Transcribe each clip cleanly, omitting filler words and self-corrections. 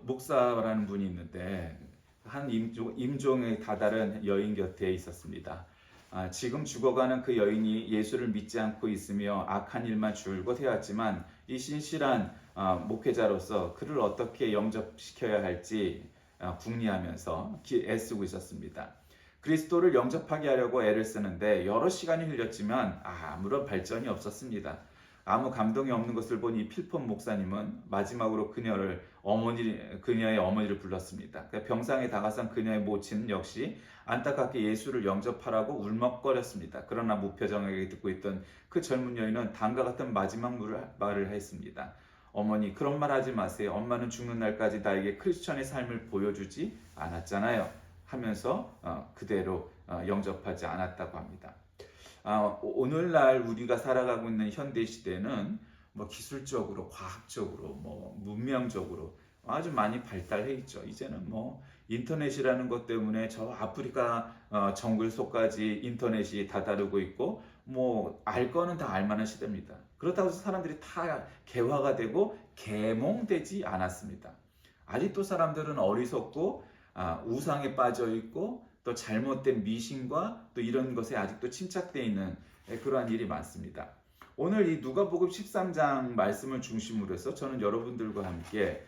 목사라는 분이 있는데 한 임종에 다다른 여인 곁에 있었습니다. 지금 죽어가는 그 여인이 예수를 믿지 않고 있으며 악한 일만 줄곧 해왔지만 이 신실한 목회자로서 그를 어떻게 영접시켜야 할지 궁리하면서 애쓰고 있었습니다. 그리스도를 영접하게 하려고 애를 쓰는데 여러 시간이 흘렸지만 아무런 발전이 없었습니다. 아무 감동이 없는 것을 본 이 필폰 목사님은 마지막으로 그녀의 어머니를 불렀습니다. 병상에 다가선 그녀의 모친은 역시 안타깝게 예수를 영접하라고 울먹거렸습니다. 그러나 무표정하게 듣고 있던 그 젊은 여인은 다음과 같은 마지막 말을 했습니다. 어머니, 그런 말 하지 마세요. 엄마는 죽는 날까지 나에게 크리스천의 삶을 보여주지 않았잖아요. 하면서 그대로 영접하지 않았다고 합니다. 오늘날 우리가 살아가고 있는 현대 시대는 뭐 기술적으로, 과학적으로, 뭐 문명적으로 아주 많이 발달해 있죠. 이제는 뭐 인터넷이라는 것 때문에 저 아프리카 정글 속까지 인터넷이 다다르고 있고 뭐 알 거는 다 알만한 시대입니다. 그렇다고 해서 사람들이 다 개화가 되고 계몽되지 않았습니다. 아직도 사람들은 어리석고 우상에 빠져 있고 또 잘못된 미신과 또 이런 것에 아직도 침착되어 있는 그러한 일이 많습니다. 오늘 이 누가복음 13장 말씀을 중심으로 해서 저는 여러분들과 함께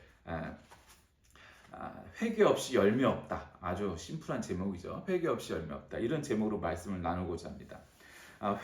회개 없이 열매 없다. 아주 심플한 제목이죠. 회개 없이 열매 없다. 이런 제목으로 말씀을 나누고자 합니다.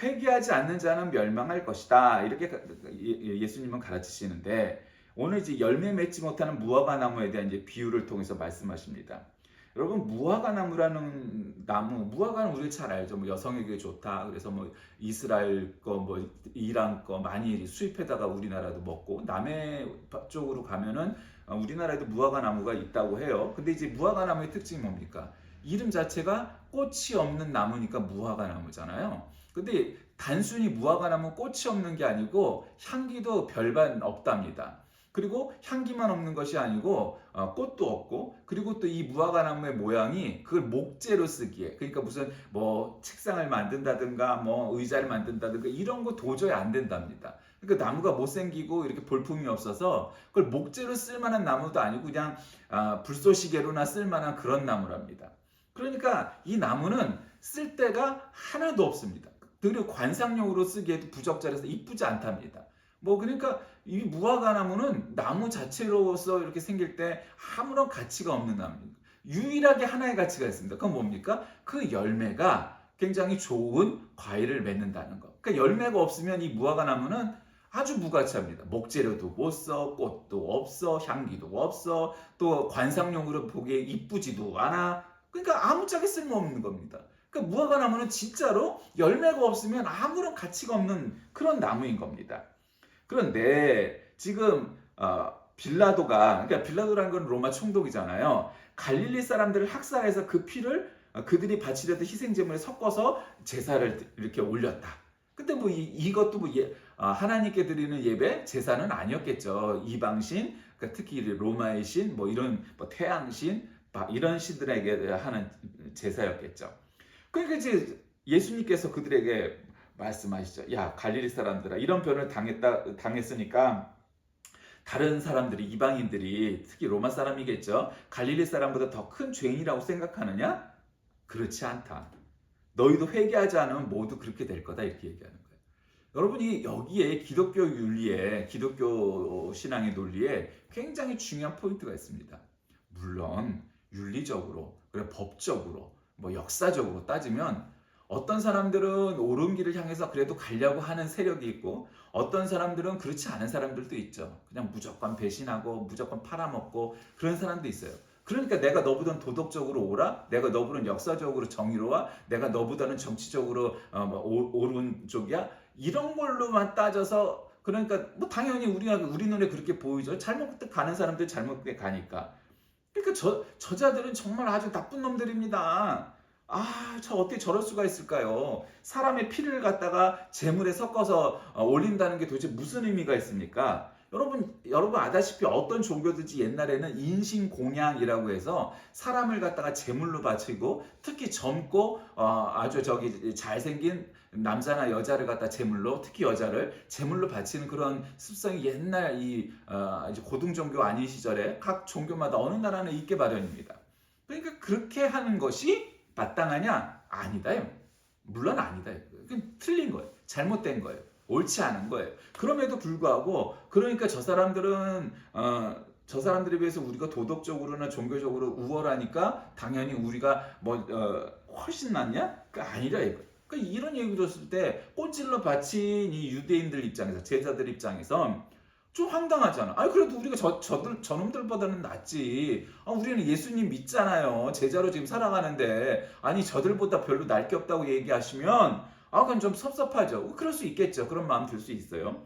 회개하지 않는 자는 멸망할 것이다. 이렇게 예수님은 가르치시는데 오늘 이제 열매 맺지 못하는 무화과 나무에 대한 이제 비유를 통해서 말씀하십니다. 여러분, 무화과 나무라는 나무, 무화과는 우리 잘 알죠. 뭐 여성에게 좋다. 그래서 뭐 이스라엘 거, 뭐 이란 거 많이 수입해다가 우리나라도 먹고, 남해 쪽으로 가면은 우리나라에도 무화과 나무가 있다고 해요. 근데 이제 무화과 나무의 특징이 뭡니까? 이름 자체가 꽃이 없는 나무니까 무화과 나무잖아요. 근데 단순히 무화과 나무 꽃이 없는 게 아니고 향기도 별반 없답니다. 그리고 향기만 없는 것이 아니고 꽃도 없고, 그리고 또 이 무화과 나무의 모양이 그걸 목재로 쓰기에, 그러니까 무슨 뭐 책상을 만든다든가 뭐 의자를 만든다든가 이런 거 도저히 안 된답니다. 그러니까 나무가 못생기고 이렇게 볼품이 없어서 그걸 목재로 쓸만한 나무도 아니고 그냥 불쏘시개로나 쓸만한 그런 나무랍니다. 그러니까 이 나무는 쓸데가 하나도 없습니다. 그리고 관상용으로 쓰기에도 부적절해서 이쁘지 않답니다. 뭐 그러니까 이 무화과 나무는 나무 자체로서 이렇게 생길 때 아무런 가치가 없는 나무입니다. 유일하게 하나의 가치가 있습니다. 그건 뭡니까? 그 열매가 굉장히 좋은 과일을 맺는다는 것. 그러니까 열매가 없으면 이 무화과 나무는 아주 무가치합니다. 목재료도 못 써, 꽃도 없어, 향기도 없어, 또 관상용으로 보기에 이쁘지도 않아. 그러니까 아무짝에 쓸모없는 겁니다. 그러니까 무화과 나무는 진짜로 열매가 없으면 아무런 가치가 없는 그런 나무인 겁니다. 그런데 지금 그러니까 빌라도라는 건 로마 총독이잖아요. 갈릴리 사람들을 학살해서 그 피를 그들이 바치려던 희생제물에 섞어서 제사를 이렇게 올렸다. 근데 뭐 이것도 뭐 하나님께 드리는 예배 제사는 아니었겠죠. 이방신, 그러니까 특히 로마의 신, 뭐 이런 뭐 태양신, 이런 신들에게 하는 제사였겠죠. 그러니까 이제 예수님께서 그들에게 말씀하시죠. 야, 갈릴리 사람들아, 이런 변을 당했으니까 다른 사람들이, 이방인들이, 특히 로마 사람이겠죠. 갈릴리 사람보다 더 큰 죄인이라고 생각하느냐? 그렇지 않다. 너희도 회개하지 않으면 모두 그렇게 될 거다. 이렇게 얘기하는 거예요. 여러분이 여기에 기독교 윤리에, 기독교 신앙의 논리에 굉장히 중요한 포인트가 있습니다. 물론 윤리적으로, 그리고 법적으로, 뭐 역사적으로 따지면 어떤 사람들은 옳은 길을 향해서 그래도 가려고 하는 세력이 있고, 어떤 사람들은 그렇지 않은 사람들도 있죠. 그냥 무조건 배신하고 무조건 팔아먹고 그런 사람도 있어요. 그러니까 내가 너보다는 도덕적으로 옳아? 내가 너보다는 역사적으로 정의로워? 내가 너보다는 정치적으로 옳은 쪽이야? 이런 걸로만 따져서, 그러니까 뭐 당연히 우리 눈에 그렇게 보이죠. 잘못 가는 사람들 잘못 가니까. 그러니까 저자들은 정말 아주 나쁜 놈들입니다. 저 어떻게 저럴 수가 있을까요? 사람의 피를 갖다가 재물에 섞어서 올린다는 게 도대체 무슨 의미가 있습니까? 여러분 아다시피 어떤 종교든지 옛날에는 인신공양이라고 해서 사람을 갖다가 제물로 바치고 특히 젊고 아주 저기 잘생긴 남자나 여자를 갖다 제물로, 특히 여자를 제물로 바치는 그런 습성이 옛날 이제 고등 종교 아닌 시절에 각 종교마다 어느 나라는 있게 마련입니다. 그러니까 그렇게 하는 것이 마땅하냐? 아니다요. 물론 아니다. 그건 틀린 거예요. 잘못된 거예요. 옳지 않은 거예요. 그럼에도 불구하고 그러니까 저 사람들에 비해서 우리가 도덕적으로나 종교적으로 우월하니까 당연히 우리가 훨씬 낫냐? 그 아니라 이거. 그러니까 이런 얘기 들었을 때 꼰질러 바친 이 유대인들 입장에서, 제자들 입장에서 좀 황당하잖아. 아니 그래도 우리가 저놈들보다는 낫지. 우리는 예수님 믿잖아요. 제자로 지금 살아가는데 아니 저들보다 별로 날 게 없다고 얘기하시면 그건 좀 섭섭하죠. 그럴 수 있겠죠. 그런 마음 들 수 있어요.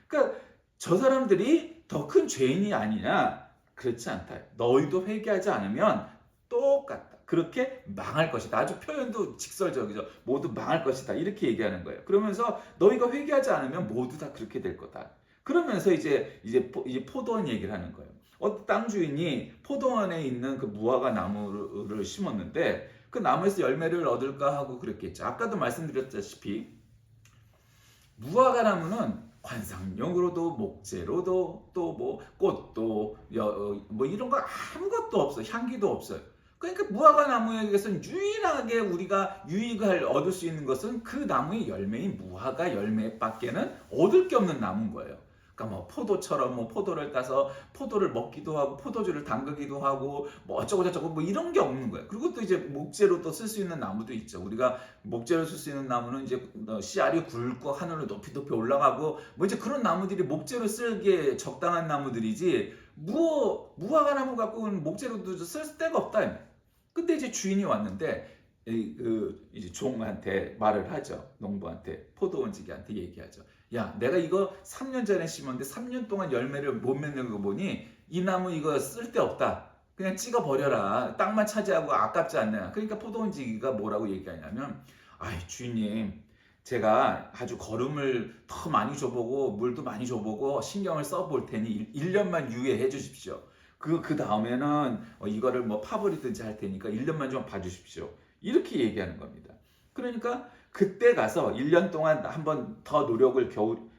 그러니까 저 사람들이 더 큰 죄인이 아니냐? 그렇지 않다. 너희도 회개하지 않으면 똑같다. 그렇게 망할 것이다. 아주 표현도 직설적이죠. 모두 망할 것이다. 이렇게 얘기하는 거예요. 그러면서 너희가 회개하지 않으면 모두 다 그렇게 될 거다. 그러면서 이제 포도원 얘기를 하는 거예요. 어떤 땅 주인이 포도원에 있는 그 무화과 나무를 심었는데 그 나무에서 열매를 얻을까 하고 그랬겠죠. 아까도 말씀드렸다시피 무화과 나무는 관상용으로도 목재로도 또 뭐 꽃도 뭐 이런 거 아무것도 없어. 향기도 없어요. 그러니까 무화과 나무에게서는 유일하게 우리가 유익을 얻을 수 있는 것은 그 나무의 열매인 무화과 열매밖에는 얻을 게 없는 나무인 거예요. 그러니까 뭐 포도처럼 뭐 포도를 따서 포도를 먹기도 하고 포도주를 담그기도 하고 뭐 어쩌고 저쩌고 뭐 이런 게 없는 거예요. 그리고 또 이제 목재로 또 쓸 수 있는 나무도 있죠. 우리가 목재로 쓸 수 있는 나무는 이제 씨알이 굵고 하늘로 높이 올라가고 뭐 이제 그런 나무들이 목재로 쓸기에 적당한 나무들이지 무화과 나무 갖고는 목재로도 쓸 데가 없다. 근데 이제 주인이 왔는데 이제 종한테 말을 하죠. 농부한테, 포도원지기한테 얘기하죠. 야, 내가 이거 3년 전에 심었는데 3년 동안 열매를 못 맺는 거 보니 이 나무 이거 쓸데없다. 그냥 찍어 버려라. 땅만 차지하고 아깝지 않냐. 그러니까 포도원지기가 뭐라고 얘기하냐면 아이 주인님, 제가 아주 거름을 더 많이 줘보고 물도 많이 줘보고 신경을 써볼 테니 1년만 유예해 주십시오. 그 다음에는 이거를 뭐 파버리든지 할 테니까 1년만 좀 봐주십시오. 이렇게 얘기하는 겁니다. 그러니까 그때 가서 1년 동안 한번 더 노력을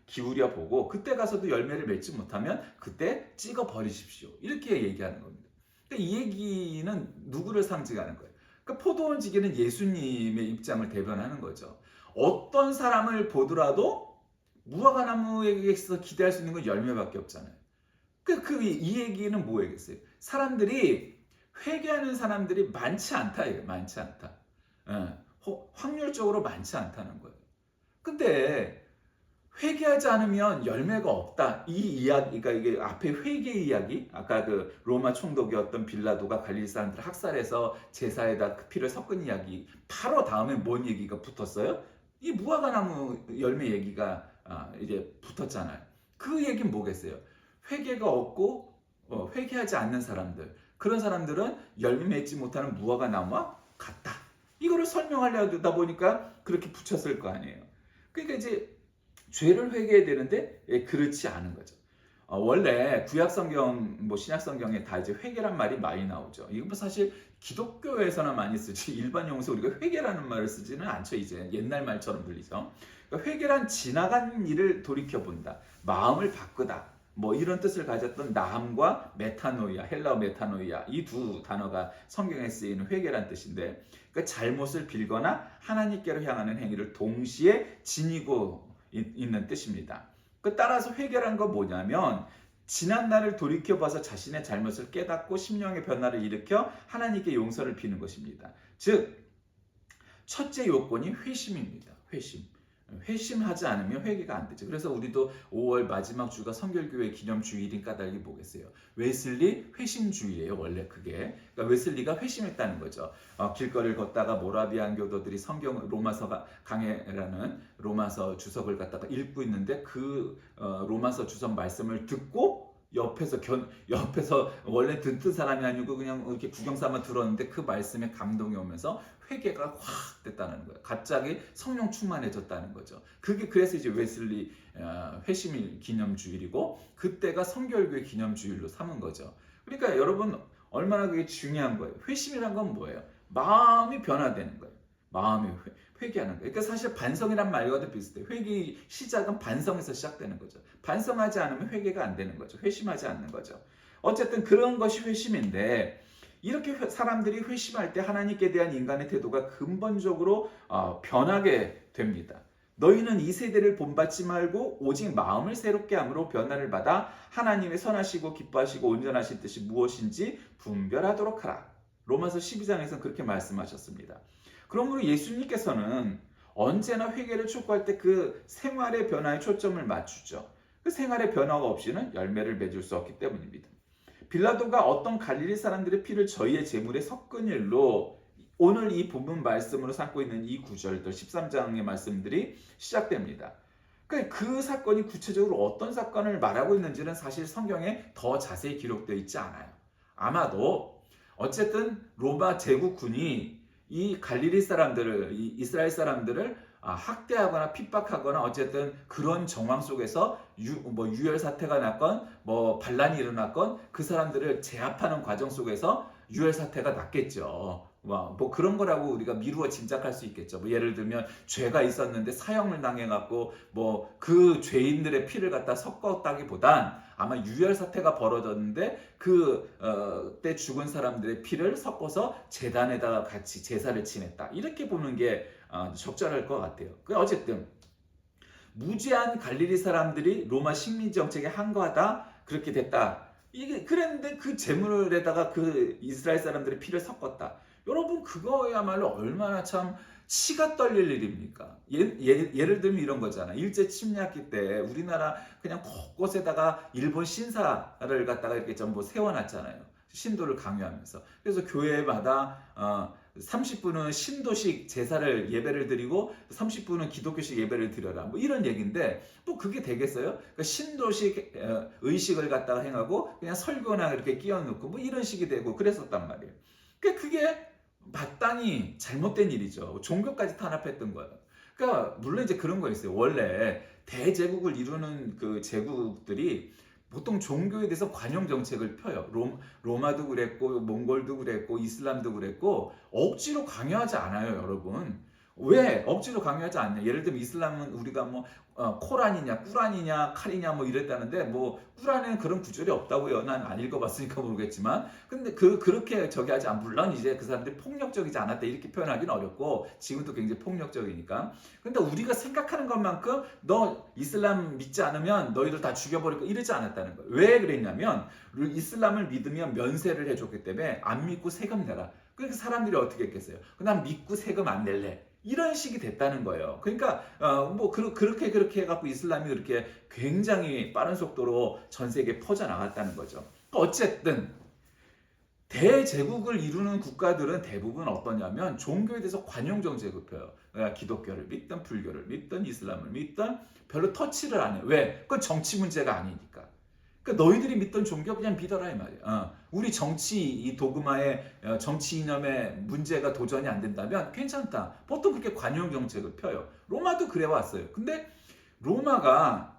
기울여 보고 그때 가서도 열매를 맺지 못하면 그때 찍어 버리십시오. 이렇게 얘기하는 겁니다. 그러니까 이 얘기는 누구를 상징하는 거예요? 그러니까 포도원지기는 예수님의 입장을 대변하는 거죠. 어떤 사람을 보더라도 무화과 나무에게서 기대할 수 있는 건 열매밖에 없잖아요. 이 얘기는 뭐겠어요? 사람들이 회개하는 사람들이 많지 않다. 많지 않다. 확률적으로 많지 않다는 거예요. 근데 회개하지 않으면 열매가 없다. 이 이야기가 이게 앞에 회개 이야기, 아까 그 로마 총독이었던 빌라도가 갈릴리 사람들을 학살해서 제사에다 그 피를 섞은 이야기 바로 다음에 뭔 얘기가 붙었어요? 이 무화과 나무 열매 얘기가 이제 붙었잖아요. 그 얘기는 뭐겠어요? 회개가 없고 회개하지 않는 사람들, 그런 사람들은 열매 맺지 못하는 무화과 나무와 같다. 이거를 설명하려다 보니까 그렇게 붙였을 거 아니에요. 그러니까 이제 죄를 회개해야 되는데 그렇지 않은 거죠. 원래 구약성경, 뭐 신약성경에 다 이제 회개란 말이 많이 나오죠. 이건 뭐 사실 기독교에서나 많이 쓰지 일반 용어에서 우리가 회개라는 말을 쓰지는 않죠. 이제 옛날 말처럼 들리죠. 그러니까 회개란 지나간 일을 돌이켜본다. 마음을 바꾸다. 뭐 이런 뜻을 가졌던 나함과 메타노이아, 헬라어 메타노이아, 이 두 단어가 성경에 쓰이는 회개란 뜻인데, 그러니까 잘못을 빌거나 하나님께로 향하는 행위를 동시에 지니고 있는 뜻입니다. 따라서 회개란 건 뭐냐면 지난 날을 돌이켜봐서 자신의 잘못을 깨닫고 심령의 변화를 일으켜 하나님께 용서를 비는 것입니다. 즉 첫째 요건이 회심입니다. 회심하지 않으면 회개가 안 되죠. 그래서 우리도 5월 마지막 주가 성결교회 기념 주일인 까닭이 뭐겠어요? 웨슬리 회심주의예요. 원래 그게. 그러니까 웨슬리가 회심했다는 거죠. 길거리를 걷다가 모라비안 교도들이 성경 로마서 강해라는 로마서 주석을 갖다가 읽고 있는데 그 로마서 주석 말씀을 듣고 옆에서 원래 듣던 사람이 아니고 그냥 이렇게 구경삼아 들었는데 그 말씀에 감동이 오면서 회개가 확 됐다는 거예요. 갑자기 성령 충만해졌다는 거죠. 그게 그래서 이제 웨슬리 회심일 기념주일이고 그때가 성결교회 기념주일로 삼은 거죠. 그러니까 여러분 얼마나 그게 중요한 거예요. 회심이란 건 뭐예요? 마음이 변화되는 거예요. 마음이 회개하는 거예요. 그러니까 사실 반성이란 말과도 비슷해요. 회개 시작은 반성에서 시작되는 거죠. 반성하지 않으면 회개가 안 되는 거죠. 회심하지 않는 거죠. 어쨌든 그런 것이 회심인데 이렇게 사람들이 회심할 때 하나님께 대한 인간의 태도가 근본적으로 변하게 됩니다. 너희는 이 세대를 본받지 말고 오직 마음을 새롭게 함으로 변화를 받아 하나님의 선하시고 기뻐하시고 온전하신 뜻이 무엇인지 분별하도록 하라. 로마서 12장에서는 그렇게 말씀하셨습니다. 그러므로 예수님께서는 언제나 회개를 촉구할 때 그 생활의 변화에 초점을 맞추죠. 그 생활의 변화가 없이는 열매를 맺을 수 없기 때문입니다. 빌라도가 어떤 갈릴리 사람들의 피를 저희의 제물에 섞은 일로 오늘 이 본문 말씀으로 삼고 있는 이 구절들 13장의 말씀들이 시작됩니다. 그 사건이 구체적으로 어떤 사건을 말하고 있는지는 사실 성경에 더 자세히 기록되어 있지 않아요. 아마도 어쨌든 로마 제국군이 이 갈릴리 사람들을, 이 이스라엘 사람들을 학대하거나 핍박하거나 어쨌든 그런 정황 속에서 유혈 사태가 났건 뭐 반란이 일어났건 그 사람들을 제압하는 과정 속에서 유혈 사태가 났겠죠. 뭐 그런 거라고 우리가 미루어 짐작할 수 있겠죠. 뭐 예를 들면 죄가 있었는데 사형을 당해갖고 뭐 그 죄인들의 피를 갖다 섞었다기보단 아마 유혈 사태가 벌어졌는데 그때 죽은 사람들의 피를 섞어서 제단에다가 같이 제사를 지냈다. 이렇게 보는 게 적절할 것 같아요. 어쨌든 무지한 갈릴리 사람들이 로마 식민 정책에 항거하다 그렇게 됐다. 이게 그랬는데 그 제물에다가 그 이스라엘 사람들의 피를 섞었다. 여러분 그거야말로 얼마나 참 치가 떨릴 일입니까? 예를 들면 이런 거잖아. 일제 침략기 때 우리나라 그냥 곳곳에다가 일본 신사를 갖다가 이렇게 전부 세워놨잖아요. 신도를 강요하면서. 그래서 교회마다 30분은 신도식 제사를 예배를 드리고 30분은 기독교식 예배를 드려라. 뭐 이런 얘기인데 뭐 그게 되겠어요? 그러니까 신도식 의식을 갖다가 행하고 그냥 설교나 이렇게 끼워넣고 뭐 이런 식이 되고 그랬었단 말이에요. 그게 마땅히 잘못된 일이죠. 종교까지 탄압했던 거예요. 그러니까 물론 이제 그런 거 있어요. 원래 대제국을 이루는 그 제국들이 보통 종교에 대해서 관용 정책을 펴요. 로마도 그랬고 몽골도 그랬고 이슬람도 그랬고 억지로 강요하지 않아요, 여러분. 왜 억지로 강요하지 않냐? 예를 들면 이슬람은 우리가 뭐 코란이냐, 꾸란이냐, 칼이냐 뭐 이랬다는데 뭐 꾸란에는 그런 구절이 없다고요. 난 안 읽어봤으니까 모르겠지만, 근데 그렇게 저기 하지 않. 물론 이제 그 사람들이 폭력적이지 않았다 이렇게 표현하기는 어렵고 지금도 굉장히 폭력적이니까. 근데 우리가 생각하는 것만큼 너 이슬람 믿지 않으면 너희들 다 죽여버릴 거 이러지 않았다는 거예요. 왜 그랬냐면 이슬람을 믿으면 면세를 해줬기 때문에 안 믿고 세금 내라. 그러니까 사람들이 어떻게 했겠어요? 난 믿고 세금 안 낼래. 이런 식이 됐다는 거예요. 그러니까 뭐 그렇게 해갖고 이슬람이 그렇게 굉장히 빠른 속도로 전 세계에 퍼져 나갔다는 거죠. 어쨌든 대제국을 이루는 국가들은 대부분 어떠냐면 종교에 대해서 관용 정책을 펴요. 그러니까 기독교를 믿든 불교를 믿든 이슬람을 믿든 별로 터치를 안 해요. 왜? 그건 정치 문제가 아니니까. 그러니까 너희들이 믿던 종교 그냥 믿어라 이 말이야. 우리 정치 이 도그마의 정치 이념의 문제가 도전이 안 된다면 괜찮다. 보통 그렇게 관용 정책을 펴요. 로마도 그래 왔어요. 근데 로마가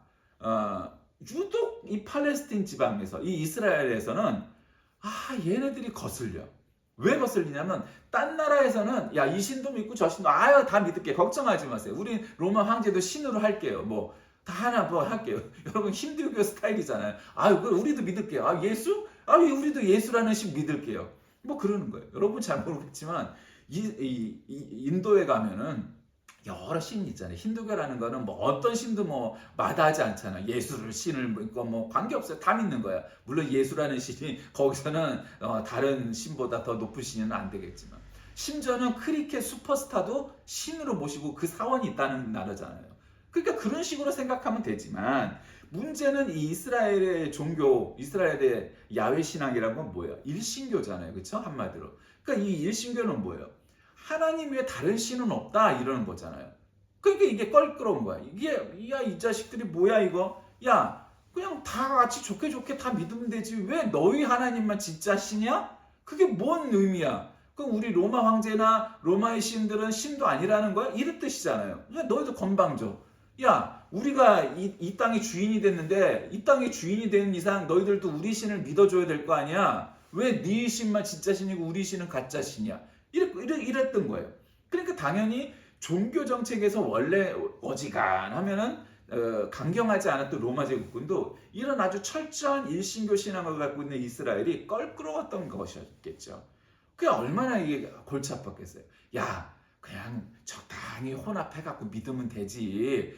유독 이 팔레스틴 지방에서 이 이스라엘에서는 얘네들이 거슬려. 왜 거슬리냐면 딴 나라에서는 야 이 신도 믿고 저 신도 다 믿을게 걱정하지 마세요. 우리 로마 황제도 신으로 할게요. 뭐 다 하나 뭐 할게요. 여러분 힌두교 스타일이잖아요. 우리도 믿을게요. 예수? 우리도 예수라는 신 믿을게요. 뭐 그러는 거예요. 여러분 잘 모르겠지만 인도에 가면은 여러 신이 있잖아요. 힌두교라는 거는 뭐 어떤 신도 뭐 마다하지 않잖아. 예수를 신을 믿고 뭐 관계없어요. 다 믿는 거야. 물론 예수라는 신이 거기서는 다른 신보다 더 높은 신은 안 되겠지만 심지어는 크리켓 슈퍼스타도 신으로 모시고 그 사원이 있다는 나라잖아요. 그러니까 그런 식으로 생각하면 되지만 문제는 이 이스라엘의 종교, 이스라엘의 야훼 신앙이라는 건 뭐예요? 일신교잖아요. 그렇죠? 한마디로. 그러니까 이 일신교는 뭐예요? 하나님 외에 다른 신은 없다 이러는 거잖아요. 그러니까 이게 껄끄러운 거야. 이 자식들이 뭐야 이거? 야, 그냥 다 같이 좋게 좋게 다 믿으면 되지. 왜 너희 하나님만 진짜 신이야? 그게 뭔 의미야? 그럼 우리 로마 황제나 로마의 신들은 신도 아니라는 거야? 이런 뜻이잖아요. 야, 너희도 건방져. 야, 우리가 이 땅의 주인이 됐는데 이 땅의 주인이 된 이상 너희들도 우리 신을 믿어줘야 될 거 아니야? 왜 네 신만 진짜 신이고 우리 신은 가짜 신이야? 이랬던 거예요. 그러니까 당연히 종교 정책에서 원래 어지간하면은 강경하지 않았던 로마 제국군도 이런 아주 철저한 일신교 신앙을 갖고 있는 이스라엘이 껄끄러웠던 것이었겠죠. 그게 얼마나 이게 골치 아팠겠어요. 야, 그냥 적당히 혼합해갖고 믿으면 되지.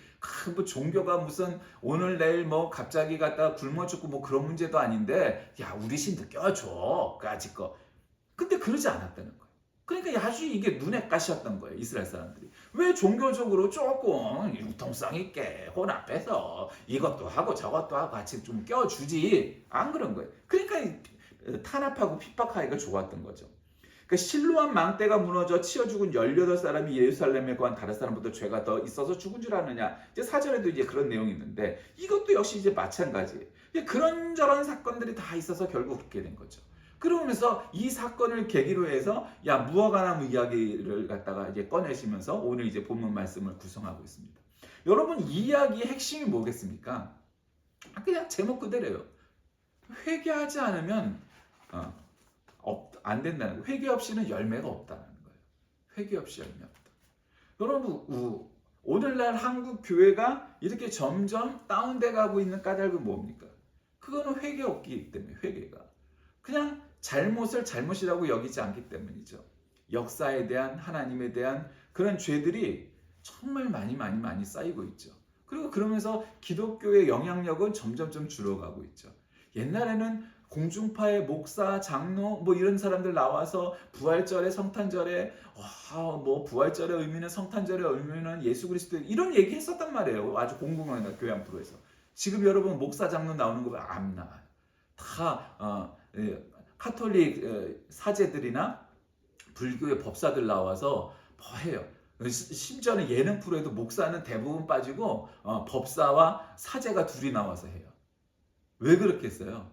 뭐 종교가 무슨 오늘 내일 뭐 갑자기 갖다 굶어 죽고 뭐 그런 문제도 아닌데, 야, 우리 신도 껴줘. 그 아직 거. 근데 그러지 않았다는 거예요. 그러니까 아주 이게 눈에 가시였던 거예요. 이스라엘 사람들이. 왜 종교적으로 조금 융통성 있게 혼합해서 이것도 하고 저것도 하고 같이 좀 껴주지. 안 그런 거예요. 그러니까 탄압하고 핍박하기가 좋았던 거죠. 그러니까 실로암 망대가 무너져 치어 죽은 18사람이 예루살렘에 거한 다른 사람보다 죄가 더 있어서 죽은 줄 아느냐. 이제 사절에도 이제 그런 내용이 있는데 이것도 역시 이제 마찬가지예요. 그런저런 사건들이 다 있어서 결국 그렇게 된 거죠. 그러면서 이 사건을 계기로 해서 야 무화과나무 이야기를 갖다가 이제 꺼내시면서 오늘 이제 본문 말씀을 구성하고 있습니다. 여러분 이 이야기의 핵심이 뭐겠습니까? 그냥 제목 그대로예요. 회개하지 않으면 안 된다는 거예요. 회개 없이는 열매가 없다는 거예요. 회개 없이 열매 없다. 여러분 오늘날 한국 교회가 이렇게 점점 다운돼 가고 있는 까닭은 뭡니까? 그거는 회개 없기 때문에 회개가 그냥 잘못을 잘못이라고 여기지 않기 때문이죠. 역사에 대한 하나님에 대한 그런 죄들이 정말 많이 쌓이고 있죠. 그리고 그러면서 기독교의 영향력은 점점점 줄어가고 있죠. 옛날에는 공중파의 목사, 장로 뭐 이런 사람들 나와서 부활절에 성탄절에 뭐 부활절의 의미는 성탄절의 의미는 예수 그리스도 이런 얘기 했었단 말이에요. 아주 공공한 교양 프로에서. 지금 여러분 목사, 장로 나오는 거 안 나와요. 다 카톨릭 사제들이나 불교의 법사들 나와서 뭐 해요. 심지어는 예능 프로에도 목사는 대부분 빠지고 법사와 사제가 둘이 나와서 해요. 왜 그렇게 했어요?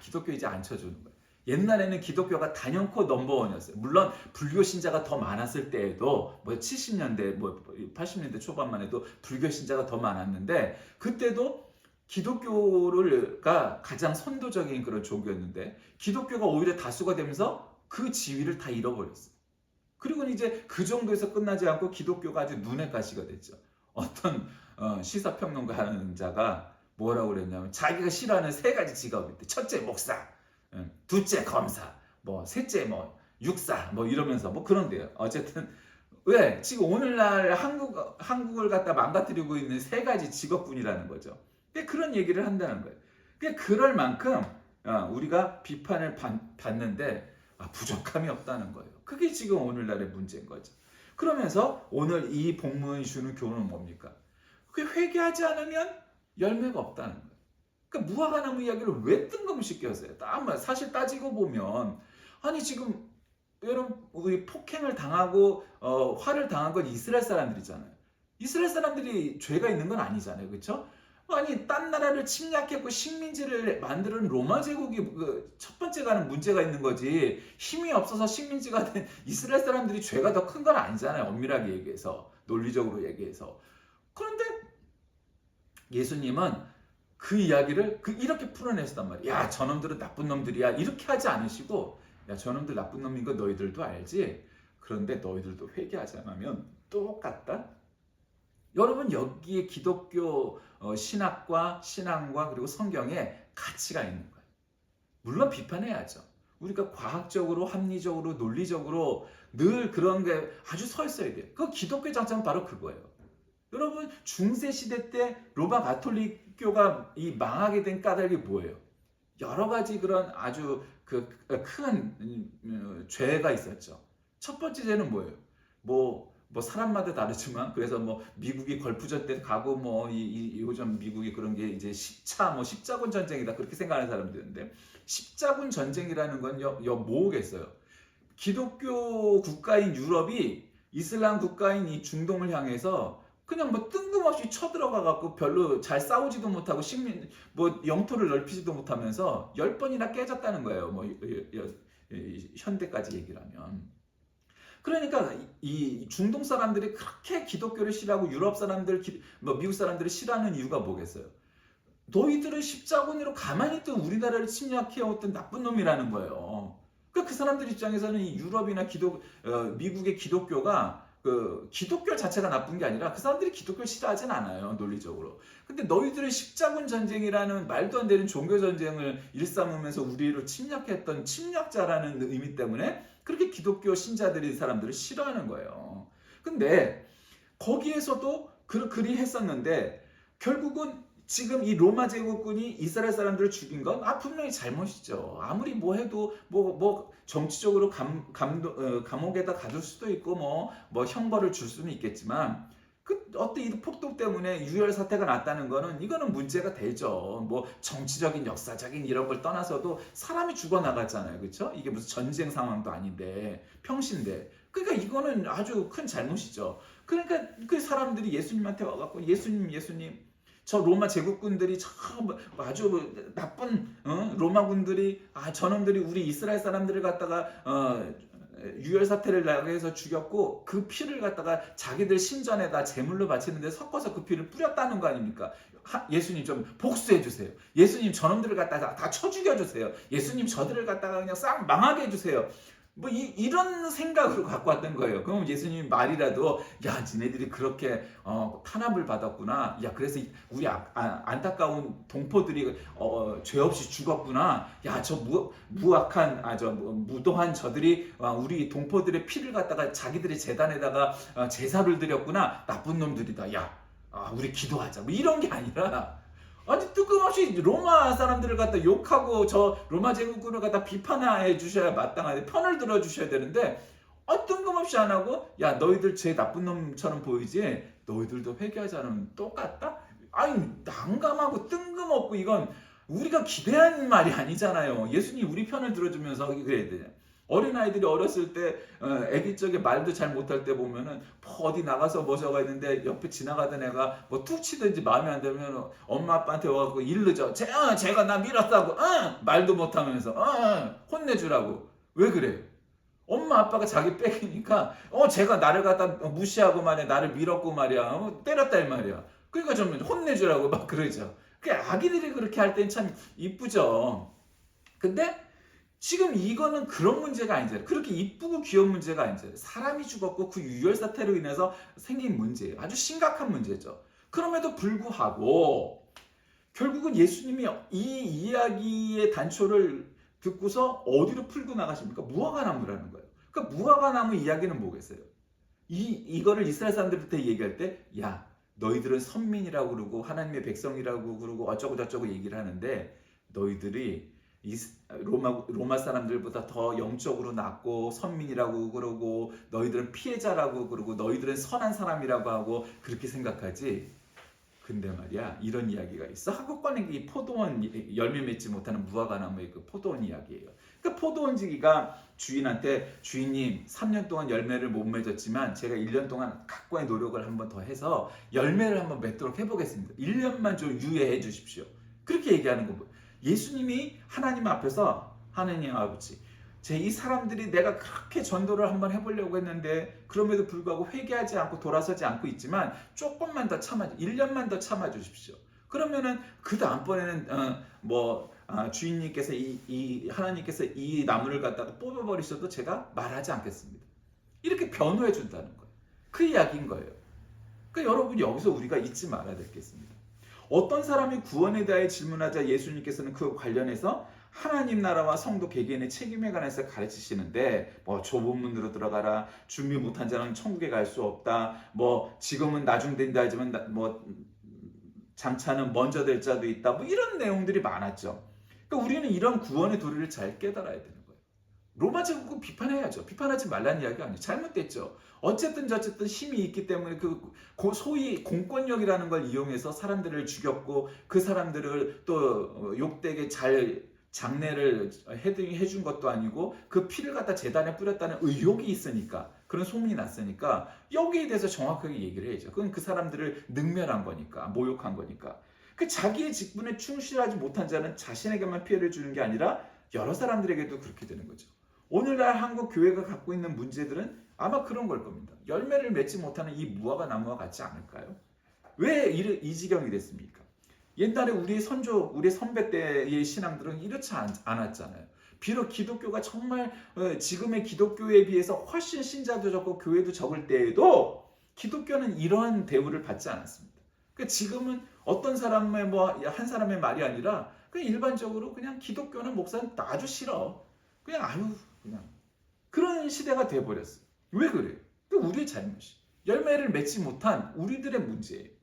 기독교 이제 안 쳐주는 거예요. 옛날에는 기독교가 단연코 넘버원이었어요. 물론 불교 신자가 더 많았을 때에도 뭐 70년대, 뭐 80년대 초반만 해도 불교 신자가 더 많았는데 그때도 기독교가 가장 선도적인 그런 종교였는데 기독교가 오히려 다수가 되면서 그 지위를 다 잃어버렸어요. 그리고 이제 그 정도에서 끝나지 않고 기독교가 아주 눈에 가시가 됐죠. 어떤 시사평론가 하는 자가 뭐라고 그랬냐면 자기가 싫어하는 3가지 직업이 있대. 첫째 목사, 둘째 검사, 뭐 셋째 뭐 육사 뭐 이러면서 뭐 그런데요. 어쨌든 왜 지금 오늘날 한국을 갖다 망가뜨리고 있는 3가지 직업군이라는 거죠. 그런 얘기를 한다는 거예요. 그럴 만큼 우리가 비판을 받는데 부족함이 없다는 거예요. 그게 지금 오늘날의 문제인 거죠. 그러면서 오늘 이 본문이 주는 교훈은 뭡니까? 회개하지 않으면 열매가 없다는 거예요. 그러니까 무화과나무 이야기를 왜 뜬금없이 꼈어요? 사실 따지고 보면 아니 지금 여러분 우리 폭행을 당하고 화를 당한 건 이스라엘 사람들이잖아요. 이스라엘 사람들이 죄가 있는 건 아니잖아요. 그렇죠? 아니 딴 나라를 침략했고 식민지를 만드는 로마 제국이 첫 번째 가는 문제가 있는 거지 힘이 없어서 식민지가 된 이스라엘 사람들이 죄가 더 큰 건 아니잖아요. 엄밀하게 얘기해서 논리적으로 얘기해서. 그런데 예수님은 그 이야기를 이렇게 풀어냈단 말이야. 야 저놈들은 나쁜 놈들이야 이렇게 하지 않으시고 야 저놈들 나쁜 놈인 거 너희들도 알지? 그런데 너희들도 회개하지 않으면 똑같다? 여러분 여기에 기독교 신학과 신앙과 그리고 성경에 가치가 있는 거예요. 물론 비판해야죠. 우리가 과학적으로 합리적으로 논리적으로 늘 그런 게 아주 서 있어야 돼요. 그 기독교 장점은 바로 그거예요. 여러분 중세 시대 때 로마 가톨릭교가 이 망하게 된 까닭이 뭐예요? 여러 가지 그런 아주 큰 죄가 있었죠. 첫 번째 죄는 뭐예요? 뭐 사람마다 다르지만 그래서 뭐 미국이 걸프전 때 가고 뭐 요즘 미국이 그런 게 이제 십자군 전쟁이다 그렇게 생각하는 사람들이 있는데 십자군 전쟁이라는 건 뭐겠어요? 기독교 국가인 유럽이 이슬람 국가인 이 중동을 향해서 그냥 뭐 뜬금없이 쳐들어가 갖고 별로 잘 싸우지도 못하고 식민 뭐 영토를 넓히지도 못하면서 10번이나 깨졌다는 거예요. 뭐 현대까지 얘기를 하면. 그러니까 이 중동 사람들이 그렇게 기독교를 싫어하고 유럽 사람들, 뭐 미국 사람들을 싫어하는 이유가 뭐겠어요? 너희들은 십자군으로 가만히 있던 우리나라를 침략해왔던 나쁜 놈이라는 거예요. 그러니까 그 사람들 입장에서는 이 유럽이나 미국의 기독교가 그 기독교 자체가 나쁜 게 아니라 그 사람들이 기독교를 싫어하진 않아요, 논리적으로. 근데 너희들은 십자군 전쟁이라는 말도 안 되는 종교 전쟁을 일삼으면서 우리를 침략했던 침략자라는 의미 때문에 그렇게 기독교 신자들이 사람들을 싫어하는 거예요. 근데 거기에서도 그리 했었는데 결국은 지금 이 로마 제국군이 이스라엘 사람들을 죽인 건 분명히 잘못이죠. 아무리 뭐 해도 뭐 정치적으로 감옥에다 가둘 수도 있고 뭐 형벌을 줄 수는 있겠지만 어떤 이 폭동 때문에 유혈 사태가 났다는 거는 이거는 문제가 되죠. 뭐 정치적인 역사적인 이런 걸 떠나서도 사람이 죽어 나갔잖아요. 그렇죠? 이게 무슨 전쟁 상황도 아닌데 평시인데. 그러니까 이거는 아주 큰 잘못이죠. 그러니까 그 사람들이 예수님한테 와갖고 예수님 저 로마 제국군들이 참 아주 나쁜 로마군들이 저놈들이 우리 이스라엘 사람들을 갖다가 유혈 사태를 나게 해서 죽였고 그 피를 갖다가 자기들 신전에다 제물로 바치는데 섞어서 그 피를 뿌렸다는 거 아닙니까? 예수님 좀 복수해 주세요. 예수님 저놈들을 갖다가 다 쳐 죽여 주세요. 예수님 저들을 갖다가 그냥 싹 망하게 해 주세요. 뭐 이런 생각으로 갖고 왔던 거예요. 그럼 예수님이 말이라도 야 지네들이 그렇게 탄압을 받았구나. 야 그래서 우리 안타까운 동포들이 죄 없이 죽었구나. 야 저 무악한 저 무도한 저들이 우리 동포들의 피를 갖다가 자기들의 제단에다가 제사를 드렸구나. 나쁜 놈들이다. 야 우리 기도하자. 뭐 이런 게 아니라 아니 뜬금없이 로마 사람들을 갖다 욕하고 저 로마 제국군을 갖다 비판해 주셔야 마땅하게 편을 들어 주셔야 되는데 뜬금없이 안 하고 야 너희들 제 나쁜 놈처럼 보이지 너희들도 회개하지 않으면 똑같다? 아니 난감하고 뜬금없고 이건 우리가 기대한 말이 아니잖아요. 예수님 우리 편을 들어주면서 그래야 되냐. 어린아이들이 어렸을 때 아기 적에 말도 잘 못할 때 보면은 어디 나가서 뭐 저가 있는데 옆에 지나가던 애가 뭐 툭 치든지 마음에 안 들면 엄마 아빠한테 와갖고 일르죠. 제가 나 밀었다고 말도 못하면서 혼내주라고. 왜 그래요? 엄마 아빠가 자기 뺏기니까 제가 나를 갖다 무시하고 말이야 나를 밀었고 말이야 때렸다 이 말이야. 그러니까 좀 혼내주라고 막 그러죠. 그 아기들이 그렇게 할 땐 참 이쁘죠. 근데 지금 이거는 그런 문제가 아니잖아요. 그렇게 이쁘고 귀여운 문제가 아니잖아요. 사람이 죽었고 그 유혈 사태로 인해서 생긴 문제예요. 아주 심각한 문제죠. 그럼에도 불구하고 결국은 예수님이 이 이야기의 단초를 듣고서 어디로 풀고 나가십니까? 무화과나무라는 거예요. 그러니까 무화과나무 이야기는 뭐겠어요? 이거를 이스라엘 사람들한테 얘기할 때 야 너희들은 선민이라고 그러고 하나님의 백성이라고 그러고 어쩌고 저쩌고 얘기를 하는데 너희들이 로마 사람들보다 더 영적으로 낮고 선민이라고 그러고 너희들은 피해자라고 그러고 너희들은 선한 사람이라고 하고 그렇게 생각하지. 근데 말이야 이런 이야기가 있어. 한국 거는 이 포도원 열매 맺지 못하는 무화과나무의 그 포도원 이야기예요. 그러니까 포도원지기가 주인한테 주인님 3년 동안 열매를 못 맺었지만 제가 1년 동안 각고의 노력을 한번 더 해서 열매를 한번 맺도록 해보겠습니다. 1년만 좀 유예해 주십시오. 그렇게 얘기하는 거. 예수님이 하나님 앞에서 하나님 아버지 이 사람들이 내가 그렇게 전도를 한번 해보려고 했는데 그럼에도 불구하고 회개하지 않고 돌아서지 않고 있지만 조금만 더 1년만 더 참아 주십시오. 그러면은 그 다음번에는 주인님께서 하나님께서 이 나무를 갖다가 뽑아버리셔도 제가 말하지 않겠습니다. 이렇게 변호해 준다는 거예요. 그 이야기인 거예요. 그러니까 여러분 여기서 우리가 잊지 말아야 되겠습니다. 어떤 사람이 구원에 대해 질문하자 예수님께서는 그 관련해서 하나님 나라와 성도 개개인의 책임에 관해서 가르치시는데 좁은 문으로 들어가라. 준비 못한 자는 천국에 갈 수 없다. 지금은 나중 된다 하지만 장차는 먼저 될 자도 있다. 이런 내용들이 많았죠. 그러니까 우리는 이런 구원의 도리를 잘 깨달아야 되는 거예요. 로마 제국은 비판해야죠. 비판하지 말라는 이야기가 아니에요. 잘못됐죠. 어쨌든 힘이 있기 때문에 소위 공권력이라는 걸 이용해서 사람들을 죽였고 그 사람들을 또 욕되게 잘 장례를 해준 것도 아니고 그 피를 갖다 제단에 뿌렸다는 의혹이 있으니까, 그런 소문이 났으니까 여기에 대해서 정확하게 얘기를 해야죠. 그건 그 사람들을 능멸한 거니까, 모욕한 거니까. 그 자기의 직분에 충실하지 못한 자는 자신에게만 피해를 주는 게 아니라 여러 사람들에게도 그렇게 되는 거죠. 오늘날 한국 교회가 갖고 있는 문제들은 아마 그런 걸 겁니다. 열매를 맺지 못하는 이 무화과 나무와 같지 않을까요? 왜 이 지경이 됐습니까? 옛날에 우리 선조, 우리 선배 때의 신앙들은 이렇지 않았잖아요. 비록 기독교가 정말 지금의 기독교에 비해서 훨씬 신자도 적고 교회도 적을 때에도 기독교는 이러한 대우를 받지 않았습니다. 그러니까 지금은 어떤 사람의 한 사람의 말이 아니라 그냥 일반적으로 그냥 기독교는 목사는 아주 싫어. 그냥 그냥 그런 시대가 돼버렸어요. 왜 그래요? 우리의 잘못이. 열매를 맺지 못한 우리들의 문제예요.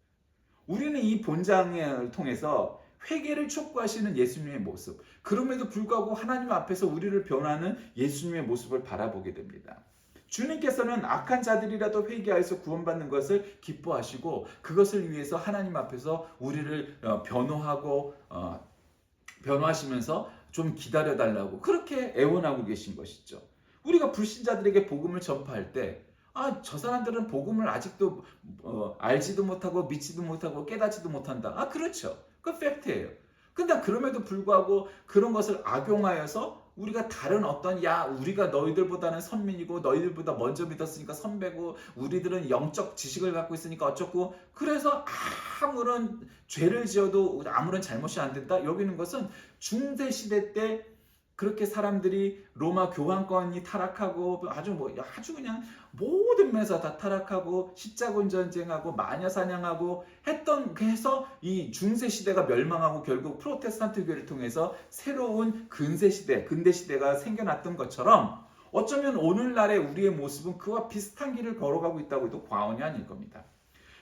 우리는 이 본장을 통해서 회개를 촉구하시는 예수님의 모습, 그럼에도 불구하고 하나님 앞에서 우리를 변화하는 예수님의 모습을 바라보게 됩니다. 주님께서는 악한 자들이라도 회개하여서 구원받는 것을 기뻐하시고 그것을 위해서 하나님 앞에서 우리를 변호하시면서 좀 기다려달라고 그렇게 애원하고 계신 것이죠. 우리가 불신자들에게 복음을 전파할 때 저 사람들은 복음을 아직도 알지도 못하고 믿지도 못하고 깨닫지도 못한다. 그렇죠. 그건 팩트예요. 근데 그럼에도 불구하고 그런 것을 악용하여서 우리가 다른 우리가 너희들보다는 선민이고 너희들보다 먼저 믿었으니까 선배고 우리들은 영적 지식을 갖고 있으니까 어쩌고, 그래서 아무런 죄를 지어도 아무런 잘못이 안 된다 여기는 것은 중세시대 때 그렇게 사람들이 로마 교황권이 타락하고 아주 그냥 모든 면에서 다 타락하고 십자군 전쟁하고 마녀 사냥하고 해서 이 중세 시대가 멸망하고 결국 프로테스탄트 교회를 통해서 새로운 근대 시대가 생겨났던 것처럼 어쩌면 오늘날의 우리의 모습은 그와 비슷한 길을 걸어가고 있다고 해도 과언이 아닐 겁니다.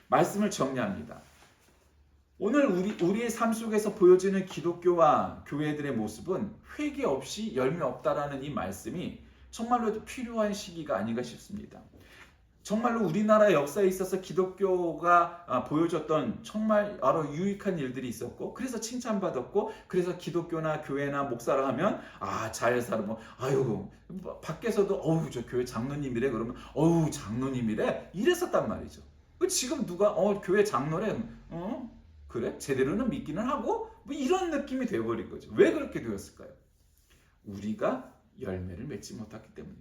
말씀을 정리합니다. 오늘 우리의 삶 속에서 보여지는 기독교와 교회들의 모습은 회개 없이 열매 없다라는 이 말씀이 정말로 필요한 시기가 아닌가 싶습니다. 정말로 우리나라 역사에 있어서 기독교가 보여줬던 정말 여러 유익한 일들이 있었고, 그래서 칭찬받았고, 그래서 기독교나 교회나 목사를 하면 잘 살고 밖에서도 저 교회 장로님이래 그러면 장로님이래 이랬었단 말이죠. 지금 누가 교회 장로래 그래? 제대로는 믿기는 하고 이런 느낌이 되어버린 거죠. 왜 그렇게 되었을까요? 우리가 열매를 맺지 못했기 때문에.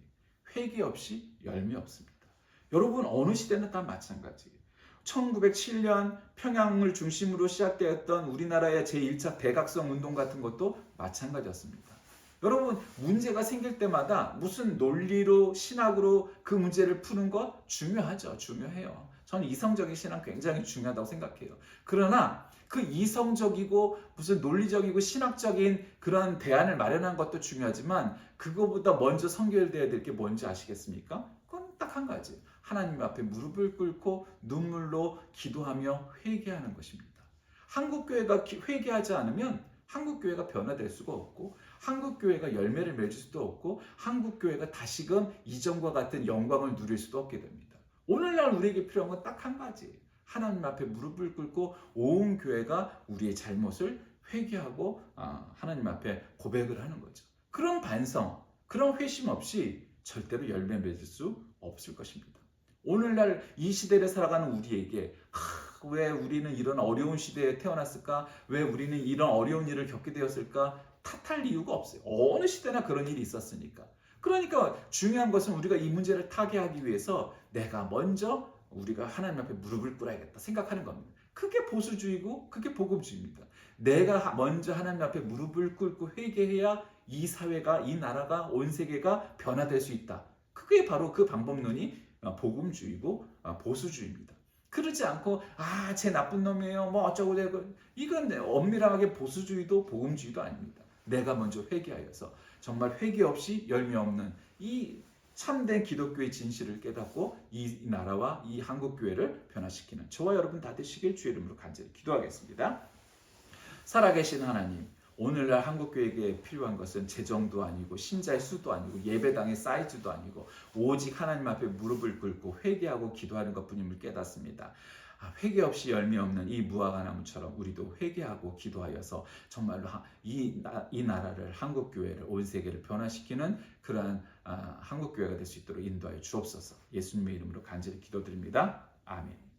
회개 없이 열매 없습니다. 여러분 어느 시대나 다 마찬가지예요. 1907년 평양을 중심으로 시작되었던 우리나라의 제1차 대각성 운동 같은 것도 마찬가지였습니다. 여러분 문제가 생길 때마다 무슨 논리로 신학으로 그 문제를 푸는 것 중요하죠. 중요해요. 저는 이성적인 신앙 굉장히 중요하다고 생각해요. 그러나 그 이성적이고 무슨 논리적이고 신학적인 그런 대안을 마련한 것도 중요하지만 그거보다 먼저 선결되어야 될 게 뭔지 아시겠습니까? 그건 딱 한 가지. 하나님 앞에 무릎을 꿇고 눈물로 기도하며 회개하는 것입니다. 한국교회가 회개하지 않으면 한국교회가 변화될 수가 없고 한국교회가 열매를 맺을 수도 없고 한국교회가 다시금 이전과 같은 영광을 누릴 수도 없게 됩니다. 오늘날 우리에게 필요한 건 딱 한 가지예요. 하나님 앞에 무릎을 꿇고 온 교회가 우리의 잘못을 회개하고 하나님 앞에 고백을 하는 거죠. 그런 반성, 그런 회심 없이 절대로 열매 맺을 수 없을 것입니다. 오늘날 이 시대를 살아가는 우리에게 왜 우리는 이런 어려운 시대에 태어났을까? 왜 우리는 이런 어려운 일을 겪게 되었을까? 탓할 이유가 없어요. 어느 시대나 그런 일이 있었으니까. 그러니까 중요한 것은 우리가 이 문제를 타개하기 위해서 내가 먼저 우리가 하나님 앞에 무릎을 꿇어야겠다 생각하는 겁니다. 그게 보수주의고 그게 복음주의입니다. 내가 먼저 하나님 앞에 무릎을 꿇고 회개해야 이 사회가, 이 나라가, 온 세계가 변화될 수 있다. 그게 바로 그 방법론이 복음주의고 보수주의입니다. 그러지 않고 쟤 나쁜 놈이에요 어쩌고 저쩌고, 이건 엄밀하게 보수주의도 복음주의도 아닙니다. 내가 먼저 회개하여서 정말 회개 없이 열매 없는 이 참된 기독교의 진실을 깨닫고 이 나라와 이 한국교회를 변화시키는 저와 여러분 다 되시길 주의 이름으로 간절히 기도하겠습니다. 살아계신 하나님, 오늘날 한국교회에게 필요한 것은 재정도 아니고 신자의 수도 아니고 예배당의 사이즈도 아니고 오직 하나님 앞에 무릎을 꿇고 회개하고 기도하는 것뿐임을 깨닫습니다. 회개 없이 열매 없는 이 무화과 나무처럼 우리도 회개하고 기도하여서 정말로 이 나라를 한국교회를 온 세계를 변화시키는 그러한 한국교회가 될 수 있도록 인도하여 주옵소서. 예수님의 이름으로 간절히 기도드립니다. 아멘.